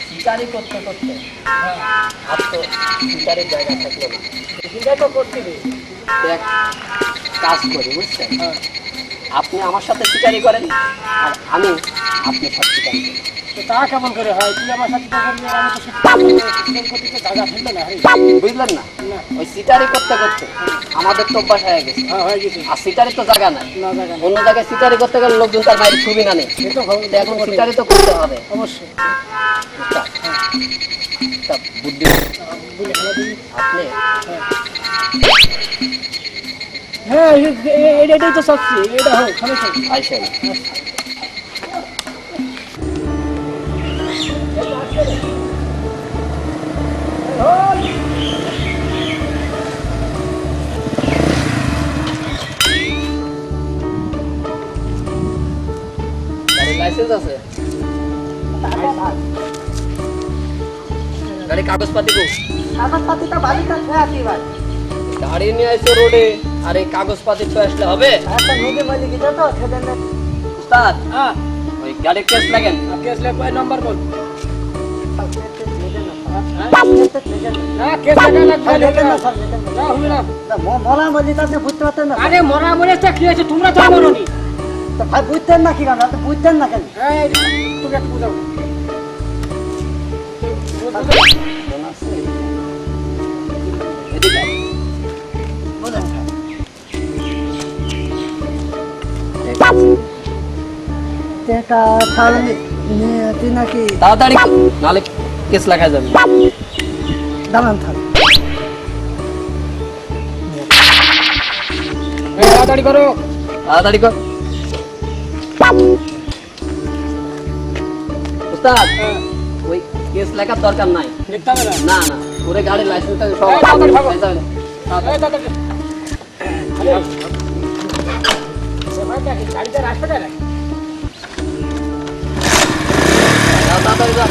শিকারি করতে করতে আর তো শিকারের জায়গা থাকলো না, চিন্তা তো করছিলি। দেখ কাজ করি বুঝছেন, আপনি আমার সাথে শিকারি করেন আর আমি আপনার সাথে শিকারি করি। তো তা কেমন করে হয়? তুই আমার সাথে তখন আমি তো শিকারি করতে জায়গা ফেলবে না। বুঝলেন না? না। ওই শিকারি করতে করতে আমাদের তো অভ্যাস হয়ে গেছে। হ্যাঁ হয়ে গেছে। আর শিকারি তো জায়গা নাই, না জায়গা অন্য জায়গায় শিকারি করতে গেলে লোকজন তার বাইরে ছবি না নেই, সে তো তো এখন শিকারি তো করতে হবে। অবশ্যই। বুঝতা? তা বুদ্ধি বলে খেলা দিবি। আপনি হ্যাঁ এটাই তো চাচ্ছি, এটা হোক সমস্যা নেই। আইসেন। গাড়ির লাইসেন্স আছে? গাড়ি কাগজপাতি কো? কাগজপাতিটা বাড়িতে ছয় আসি ভাই। গাড়ি নিয়ে আইছো রোডে আর এই কাগজপাতি ছয় আসলে হবে? একটা নদী মলি গেছে তো সেদিন উস্তাদ হ্যাঁ ওই গাড়ির কেস লাগেন। কেস লেখা নাম্বার বল। না না কেস লেখা লাগবে লেখেন না স্যার লেখেন না হবে না। মলা মলি তো আপনি বুঝতে পারতেন না। আরে মরা মরেছে কি আছে, তোমরা তো মরনি। তো ভাই বুঝতেন না কি কারণ আপনি বুঝতেন না কেন? এই তুমি একটু বুঝাও। এদিকে আয়। বুঝলেন এটা তাহলে তুই নাকি তাড়াতাড়ি নালে কেস লেখা যাবে। দাঁড়ান থাক। তাড়াতাড়ি করো। তাড়াতাড়ি কর। উস্তাদ ওই কেস লেখার দরকার নাই। লিখতে হবে না। না না ওরে গাড়ির লাইসেন্সটা সব এই, তাড়াতাড়ি ভাগো। এই তাহলে। এই তাড়াতাড়ি। আরে সে ভাইটা কি গাড়িতে রাস্তাটা না? তাড়াতাড়ি যা।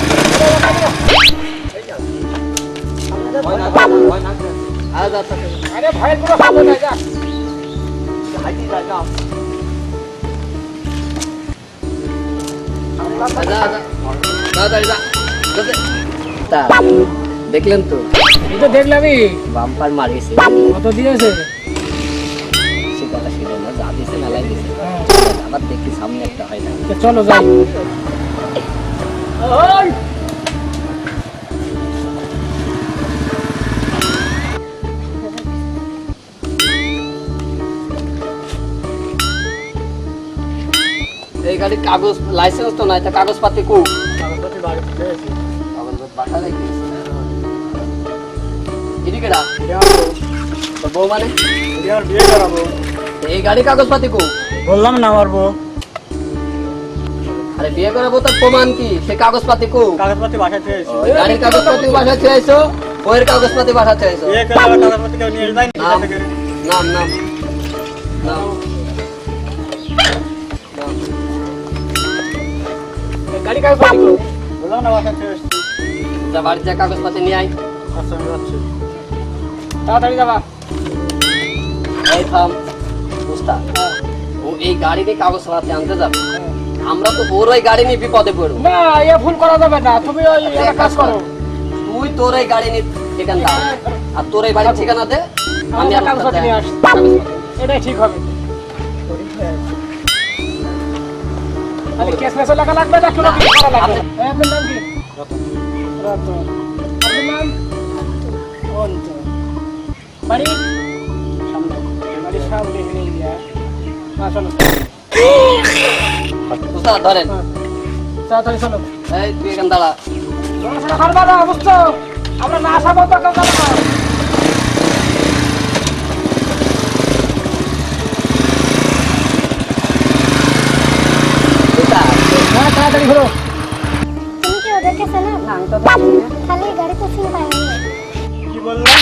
ভয় না কর, ভয় না কর। আরে যা তাড়াতাড়ি। আরে ভাইয়ের কোনো খবর নাই, যা। হাইটি যা যা। যা যা। তাড়াতাড়ি যা। যাতে। তা দেখলেন তো এই তো দেখলামই। বাম্পার মারিয়েছে। কত দিয়েছে? সে কথা ছিল না, যা দিছে মেলায় দিছে। আবার দেখি সামনে একটা হয় না। তো চলো যাই। ওই এই গাড়ির কাগজ লাইসেন্স তো নাই, তা কাগজপাতি কো? কাগজপত্র বাড়ি থেকে এসেছে। কাগজপত্র বাসা রাখি। এদিকে ডা যাও। তো বউ মানে এবার বিয়ে করাবো। এই গাড়ি কাগজপাতি কো? বললাম না পারবো। আরে বিয়ে করাবো তার প্রমাণ কি? সে কাগজপাতি কো? কাগজপত্র বাসায় থেকে এসেছে। ওই গাড়ির কাগজপাতি বাসা চাইছো, ওর কাগজপাতি বাসা চাইছো। বিয়ে করে আবার কাগজপত্র কেউ নিয়ে যায় না নাম থেকে। নাম নাম নাম। গাড়ি কাগজপত্র করো। বললাম না বাসায় থেকে এসেছে। যা বাড়ির যা কাগজপাতি নিয়ে আয়। আচ্ছা আমি যাচ্ছি। তাড়াতাড়ি যাবা। এই থাম উস্তাদ, ও এই গাড়ি নিয়ে কাগজপাতি আনতে যাবে, আমরা তো ওর ওই গাড়ি নিয়ে বিপদে পড়বো। না এ ভুল করা যাবে না, তুমি ওই একটা কাজ করো। তুই তোর এই গাড়ি নিয়ে ঠিকানা দাও আর তোর এই বাড়ির ঠিকানা দে, আমি আর কাগজপত্র নিয়ে আসছি। এটাই ঠিক হবে। আরে কেস মেসে লেখা লাগবে না, কোনো কিছু করা লাগবে না। আপনার নাম কি? রতন। আপনার নাম? অন্তর। বাড়ি? সামনে। বাড়ির সামনে এখানে দিয়া। চলো। উস্তাদ ধরেন। তাড়াতাড়ি চলো। এই তুই এখানে দাঁড়া। জনসেনা হারবা না, বুঝছো? আমরা না আসা পর্যন্ত কেউ যাবে না। উস্তাদ, হ্যাঁ তাড়াতাড়ি ঘুরো। তুমি কি ওদেরকে চেনো? না আমি তো দেখি না। খালি গাড়ি তো চিনি পাই কি বললাম?